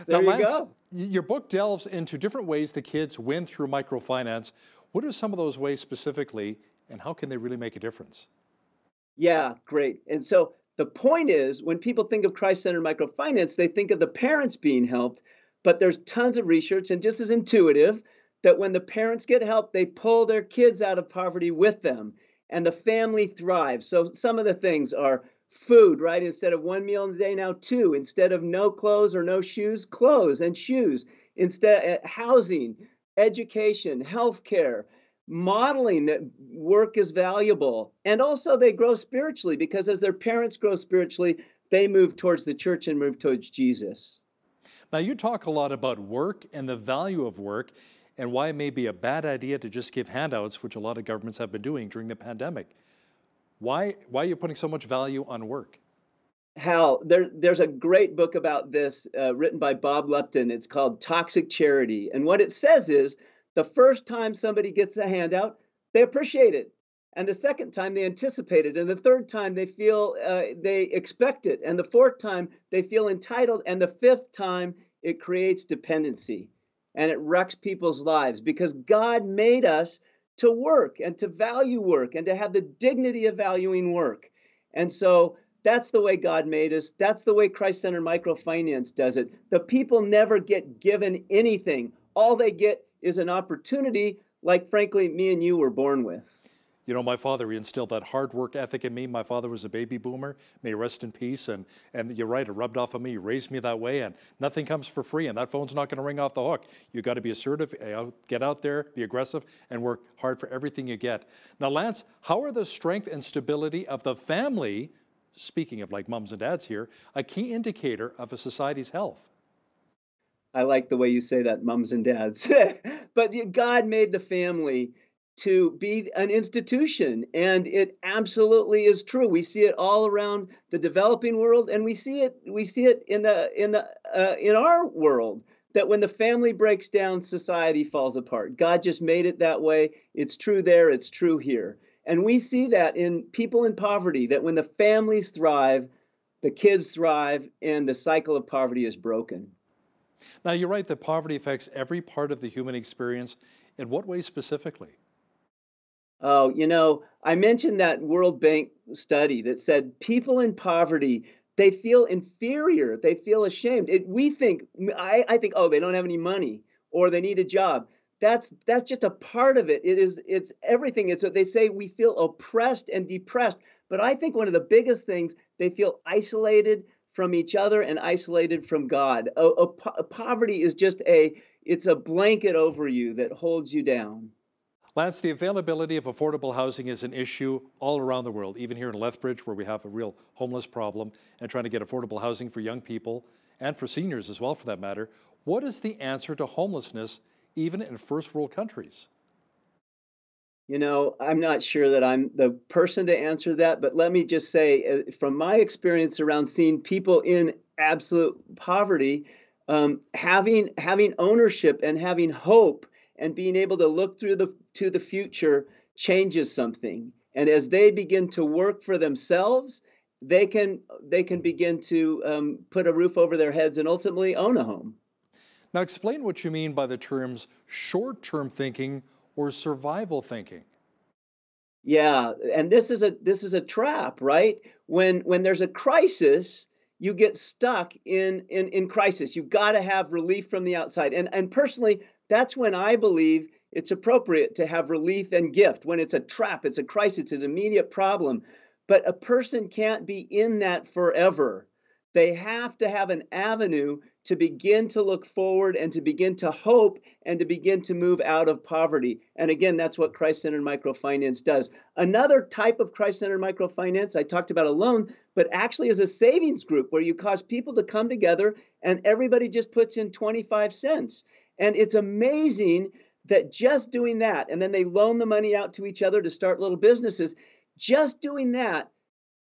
There now, you Lance, go. Your book delves into different ways the kids win through microfinance. What are some of those ways specifically, and how can they really make a difference? Yeah, great. And so the point is, when people think of Christ-centered microfinance, they think of the parents being helped, but there's tons of research, and just as intuitive, that when the parents get help, they pull their kids out of poverty with them, and the family thrives. So some of the things are food, right? Instead of one meal a day, now two. Instead of no clothes or no shoes, clothes and shoes. Instead, housing, education, healthcare, modeling that work is valuable. And also they grow spiritually, because as their parents grow spiritually, they move towards the church and move towards Jesus. Now, you talk a lot about work and the value of work and why it may be a bad idea to just give handouts, which a lot of governments have been doing during the pandemic. Why are you putting so much value on work? Hal, there's a great book about this written by Bob Lupton. It's called Toxic Charity. And what it says is, the first time somebody gets a handout, they appreciate it. And the second time, they anticipate it. And the third time, they feel they expect it. And the fourth time, they feel entitled. And the fifth time, it creates dependency. And it wrecks people's lives, because God made us to work and to value work and to have the dignity of valuing work. And so that's the way God made us. That's the way Christ-centered microfinance does it. The people never get given anything. All they get is an opportunity, like, frankly, me and you were born with. You know, my father, he instilled that hard work ethic in me. My father was a baby boomer, may he rest in peace. And you're right, it rubbed off on me. He raised me that way, and nothing comes for free, and that phone's not going to ring off the hook. You got to be assertive, get out there, be aggressive, and work hard for everything you get. Now, Lance, how are the strength and stability of the family, speaking of like moms and dads here, a key indicator of a society's health? I like the way you say that, mums and dads. But God made the family to be an institution, and it absolutely is true. We see it all around the developing world, and we see it in our world, that when the family breaks down, society falls apart. God just made it that way. It's true there, it's true here. And we see that in people in poverty, that when the families thrive, the kids thrive, and the cycle of poverty is broken. Now, you're right that poverty affects every part of the human experience. In what way specifically? Oh, you know, I mentioned that World Bank study that said people in poverty, they feel inferior, they feel ashamed. I think, oh, they don't have any money or they need a job. That's just a part of it. It's everything. It's what they say, we feel oppressed and depressed. But I think one of the biggest things, they feel isolated from each other and isolated from God. Poverty is just it's a blanket over you that holds you down. Lance, the availability of affordable housing is an issue all around the world, even here in Lethbridge, where we have a real homeless problem, and trying to get affordable housing for young people and for seniors as well, for that matter. What is the answer to homelessness, even in first world countries? You know, I'm not sure that I'm the person to answer that, but let me just say, from my experience around seeing people in absolute poverty, having ownership and having hope and being able to look to the future changes something. And as they begin to work for themselves, they can begin to put a roof over their heads and ultimately own a home. Now, explain what you mean by the terms short-term thinking or survival thinking. Yeah, and this is a trap, right? When there's a crisis, you get stuck in crisis. You've got to have relief from the outside. And personally, that's when I believe it's appropriate to have relief and gift. When it's a trap, it's a crisis, it's an immediate problem. But a person can't be in that forever. They have to have an avenue to begin to look forward and to begin to hope and to begin to move out of poverty. And again, that's what Christ-centered microfinance does. Another type of Christ-centered microfinance, I talked about a loan, but actually is a savings group where you cause people to come together and everybody just puts in 25 cents. And it's amazing that just doing that, and then they loan the money out to each other to start little businesses, just doing that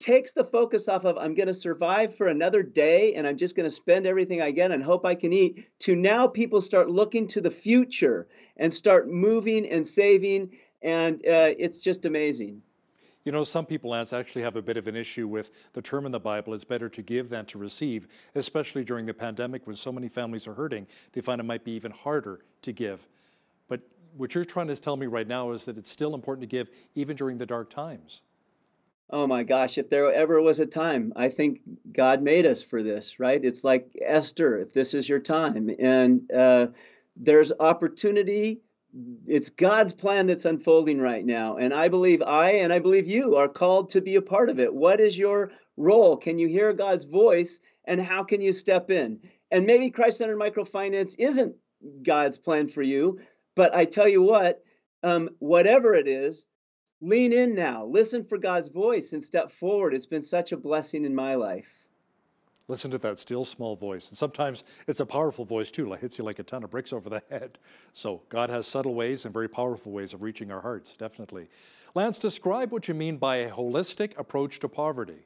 takes the focus off of I'm going to survive for another day and I'm just going to spend everything I get and hope I can eat, to now people start looking to the future and start moving and saving. And it's just amazing. You know, some people, Lance, actually have a bit of an issue with the term in the Bible, it's better to give than to receive, especially during the pandemic when so many families are hurting. They find it might be even harder to give. But what you're trying to tell me right now is that it's still important to give even during the dark times. Oh my gosh, if there ever was a time, I think God made us for this, right? It's like Esther, if this is your time. And there's opportunity. It's God's plan that's unfolding right now. And I believe I believe you are called to be a part of it. What is your role? Can you hear God's voice? And how can you step in? And maybe Christ-centered microfinance isn't God's plan for you, but I tell you what, whatever it is, lean in now, listen for God's voice and step forward. It's been such a blessing in my life. Listen to that still small voice. And sometimes it's a powerful voice too, like hits you like a ton of bricks over the head. So God has subtle ways and very powerful ways of reaching our hearts, definitely. Lance, describe what you mean by a holistic approach to poverty.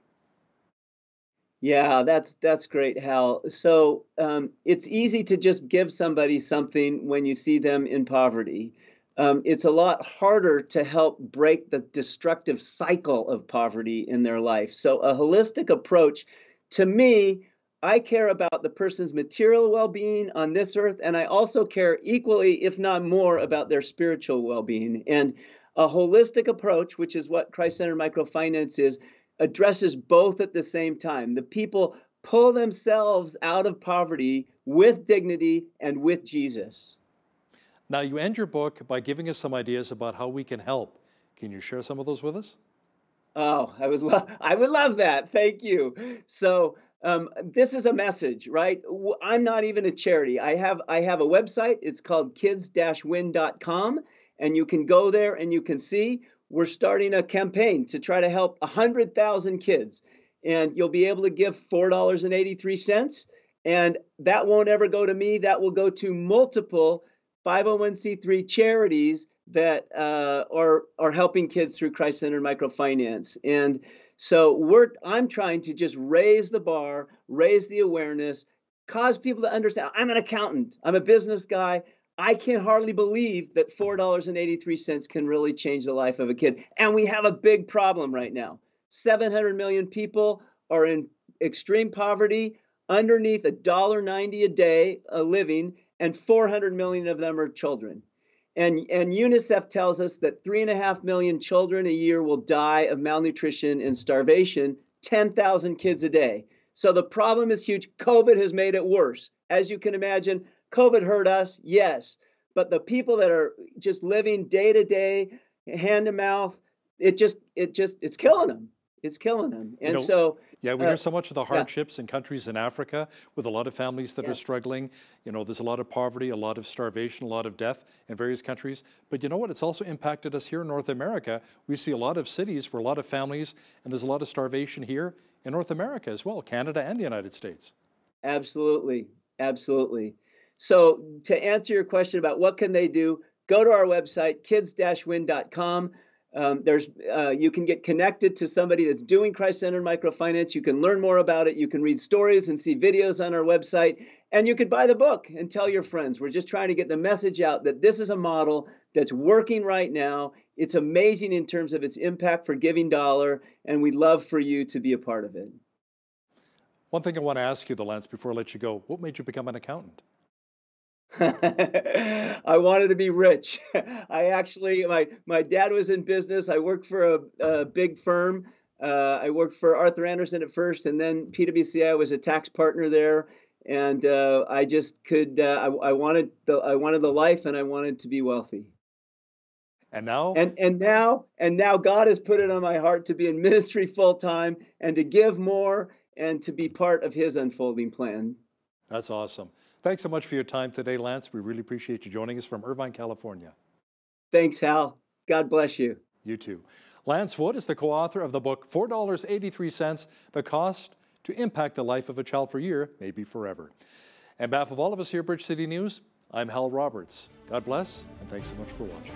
Yeah, that's great, Hal. So it's easy to just give somebody something when you see them in poverty. It's a lot harder to help break the destructive cycle of poverty in their life. So a holistic approach, to me, I care about the person's material well-being on this earth, and I also care equally, if not more, about their spiritual well-being. And a holistic approach, which is what Christ-centered microfinance is, addresses both at the same time. The people pull themselves out of poverty with dignity and with Jesus. Now, you end your book by giving us some ideas about how we can help. Can you share some of those with us? Oh, I would love that. Thank you. So this is a message, right? I'm not even a charity. I have a website. It's called kids-win.com, and you can go there and you can see we're starting a campaign to try to help 100,000 kids, and you'll be able to give $4.83, and that won't ever go to me. That will go to multiple 501c3 charities that are helping kids through Christ-centered microfinance. And so I'm trying to just raise the bar, raise the awareness, cause people to understand. I'm an accountant. I'm a business guy. I can hardly believe that $4.83 can really change the life of a kid. And we have a big problem right now. 700 million people are in extreme poverty, underneath $1.90 a day a living, and 400 million of them are children. And UNICEF tells us that 3.5 million children a year will die of malnutrition and starvation, 10,000 kids a day. So the problem is huge. COVID has made it worse. As you can imagine, COVID hurt us, yes, but the people that are just living day to day, hand to mouth, it's killing them. It's killing them. And yeah, we hear so much of the hardships in countries in Africa with a lot of families that are struggling. You know, there's a lot of poverty, a lot of starvation, a lot of death in various countries. But you know what? It's also impacted us here in North America. We see a lot of cities where a lot of families, and there's a lot of starvation here in North America as well, Canada and the United States. Absolutely. Absolutely. So to answer your question about what can they do, go to our website, kids-win.com. You can get connected to somebody that's doing Christ-centered microfinance. You can learn more about it. You can read stories and see videos on our website. And you could buy the book and tell your friends. We're just trying to get the message out that this is a model that's working right now. It's amazing in terms of its impact for Giving Dollar, and we'd love for you to be a part of it. One thing I want to ask you, though, Lance, before I let you go, what made you become an accountant? I wanted to be rich. I actually, my dad was in business. I worked for a big firm. I worked for Arthur Andersen at first, and then PwC. I was a tax partner there, and I just could. I wanted the life, and I wanted to be wealthy. And now? And now God has put it on my heart to be in ministry full time and to give more and to be part of His unfolding plan. That's awesome. Thanks so much for your time today, Lance. We really appreciate you joining us from Irvine, California. Thanks, Hal. God bless you. You too. Lance Wood is the co-author of the book, $4.83, The Cost to Impact the Life of a Child for a Year, Maybe Forever. On behalf of all of us here at Bridge City News, I'm Hal Roberts. God bless, and thanks so much for watching.